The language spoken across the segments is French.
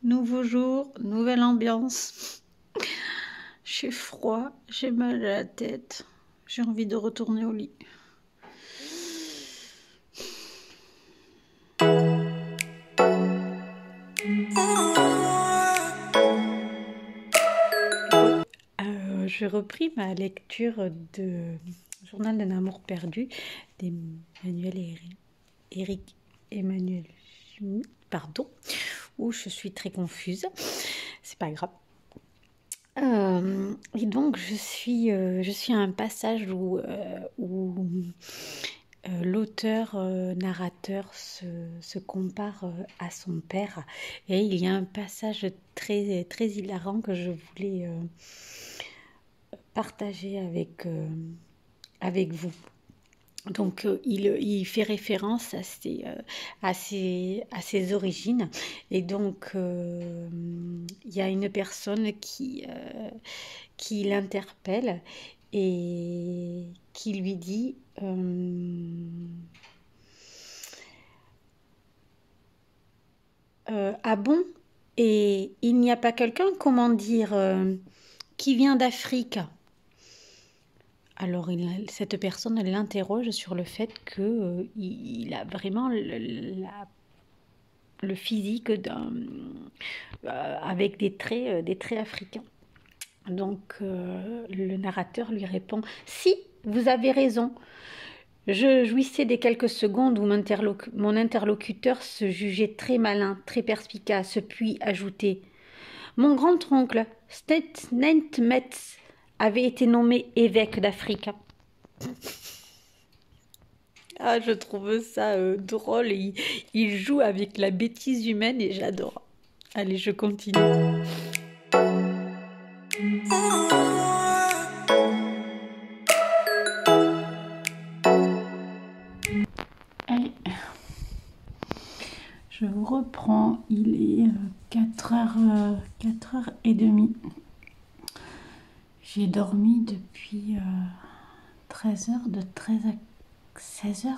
Nouveau jour, nouvelle ambiance. J'ai froid, j'ai mal à la tête, j'ai envie de retourner au lit. J'ai repris ma lecture de Journal d'un amour perdu d'Emmanuel et Eric Emmanuel Schmitt, pardon, où je suis très confuse, c'est pas grave. Et donc je suis à un passage où l'auteur narrateur se compare à son père, et il y a un passage très très hilarant que je voulais partager avec vous. Donc il fait référence à ses origines, et donc il y a une personne qui l'interpelle et qui lui dit ah bon, et il n'y a pas quelqu'un, comment dire, qui vient d'Afrique? Alors cette personne l'interroge sur le fait qu'il a vraiment le physique avec des traits africains. Donc le narrateur lui répond: si, vous avez raison. Je jouissais des quelques secondes où mon interlocuteur se jugeait très malin, très perspicace, puis ajoutait: mon grand-oncle, Metz, avait été nommé évêque d'Afrique. Ah, je trouve ça drôle. Il joue avec la bêtise humaine et j'adore. Allez, je continue. Allez. Je vous reprends. Il est 4h30. J'ai dormi depuis 13h, de 13 à 16h,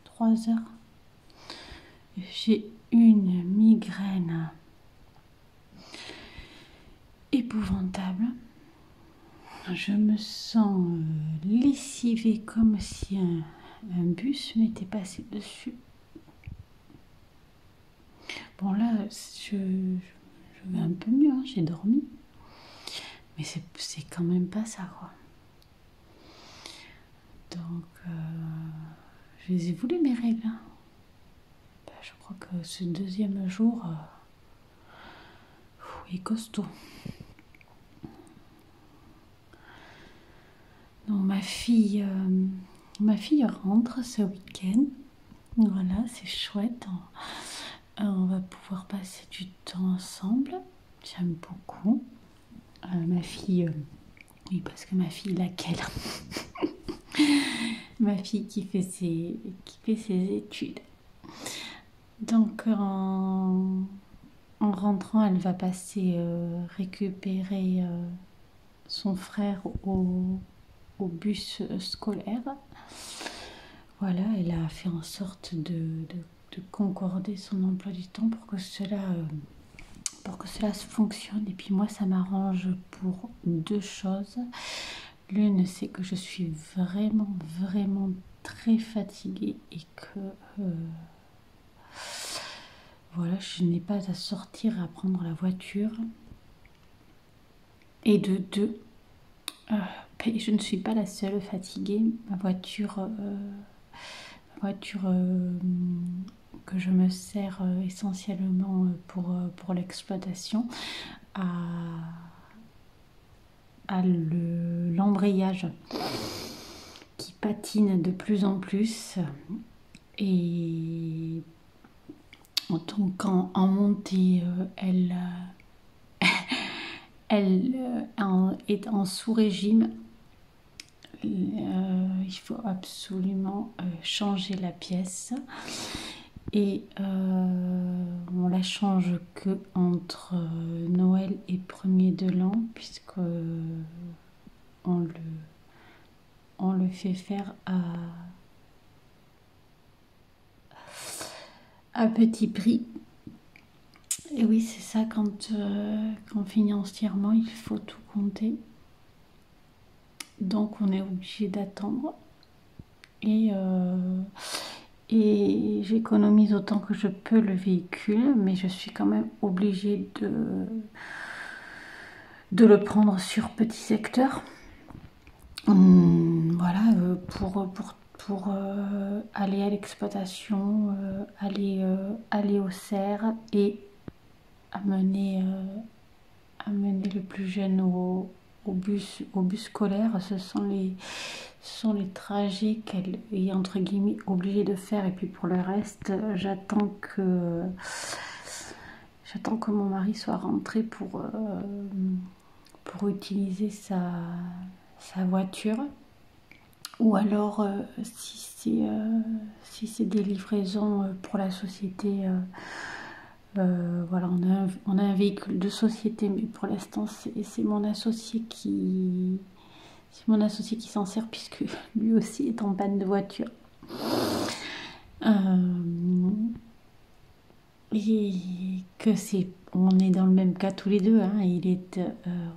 3h. J'ai une migraine épouvantable. Je me sens lessivée, comme si un bus m'était passé dessus. Bon là, je vais un peu mieux, hein, j'ai dormi. Mais c'est quand même pas ça, quoi. Donc, je les ai voulu, mes règles. Hein. Ben, je crois que ce deuxième jour est costaud. Donc, ma fille rentre ce week-end. Voilà, c'est chouette. On va pouvoir passer du temps ensemble. J'aime beaucoup. Ma fille, oui, parce que ma fille, laquelle ma fille qui fait ses études. Donc en rentrant, elle va passer récupérer son frère au au bus scolaire. Voilà, elle a fait en sorte de concorder son emploi du temps pour que cela fonctionne. Et puis moi, ça m'arrange pour deux choses. L'une, c'est que je suis vraiment très fatiguée et que voilà, je n'ai pas à sortir, à prendre la voiture. Et de deux, je ne suis pas la seule fatiguée. Ma voiture que je me sers essentiellement pour l'exploitation a l'embrayage qui patine de plus en plus. Et donc en montée, elle est en sous-régime. Il faut absolument changer la pièce. Et on la change que entre Noël et 1er de l'an, puisque on le fait faire à petit prix. Et oui, c'est ça, quand financièrement il faut tout compter. Donc on est obligé d'attendre. Et j'économise autant que je peux le véhicule, mais je suis quand même obligée de le prendre sur petit secteur. Voilà, pour aller à l'exploitation, aller au cerf et amener le plus jeune au bus scolaire. Ce sont les trajets qu'elle est entre guillemets obligée de faire. Et puis pour le reste, j'attends que mon mari soit rentré pour utiliser sa voiture. Ou alors si c'est des livraisons pour la société, voilà, on a un véhicule de société, mais pour l'instant c'est mon associé qui s'en sert, puisque lui aussi est en panne de voiture. Et que on est dans le même cas tous les deux, hein.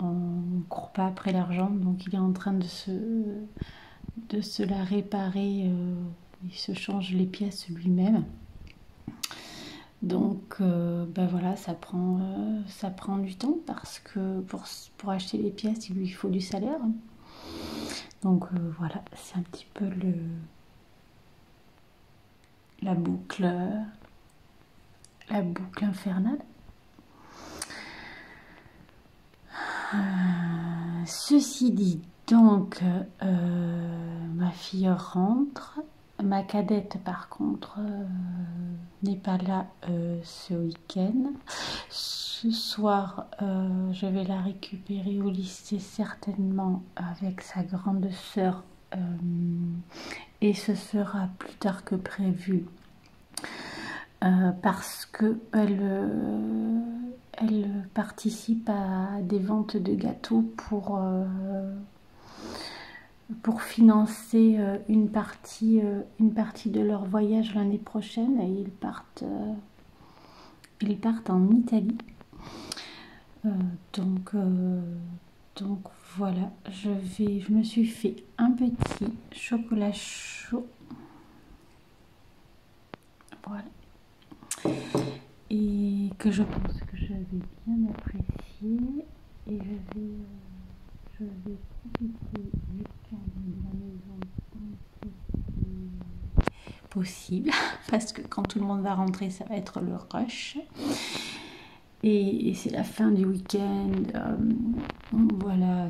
On ne court pas après l'argent, donc il est en train de se la réparer, il se change les pièces lui-même. Donc ben voilà, ça prend du temps, parce que pour acheter les pièces, il lui faut du salaire. Donc voilà, c'est un petit peu la boucle infernale. Ceci dit, donc ma fille rentre. Ma cadette, par contre, n'est pas là ce week-end. Ce soir, je vais la récupérer au lycée, certainement avec sa grande sœur, et ce sera plus tard que prévu, parce que elle participe à des ventes de gâteaux pour financer une partie de leur voyage l'année prochaine. Et ils partent en Italie. Donc voilà, je me suis fait un petit chocolat chaud. Voilà. Et que je pense que je vais bien apprécier. Et je vais profiter du calme de la maison tant que c'est possible, parce que quand tout le monde va rentrer, ça va être le rush. Et c'est la fin du week-end. Voilà,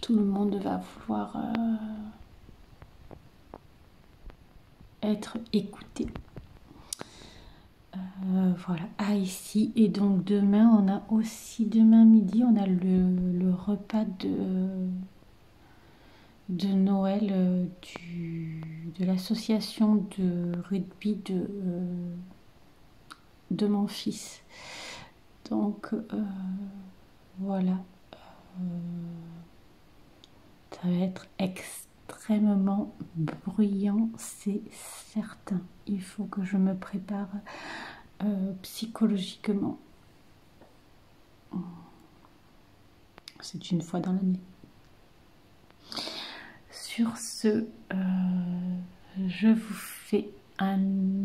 tout le monde va vouloir être écouté. Voilà, ici. Et donc demain midi, on a le repas de Noël de l'association de rugby de mon fils. Donc voilà, Ça va être extrêmement bruyant, c'est certain. Il faut que je me prépare psychologiquement. C'est une fois dans l'année. Sur ce, je vous fais un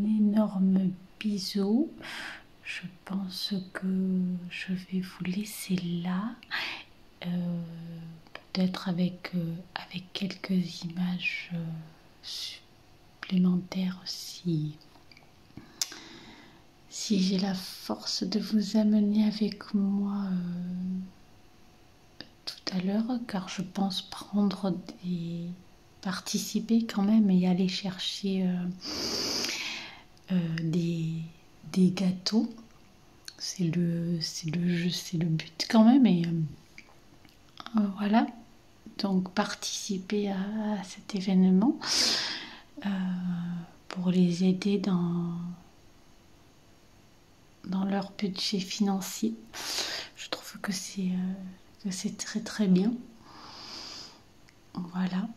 énorme bisou. Je pense que je vais vous laisser là. Peut-être avec quelques images supplémentaires si j'ai la force de vous amener avec moi tout à l'heure, car je pense participer quand même et aller chercher des gâteaux. C'est le jeu, c'est le but quand même. Et voilà, donc participer à cet événement pour les aider dans leur budget financier. Je trouve que c'est très très bien. Voilà.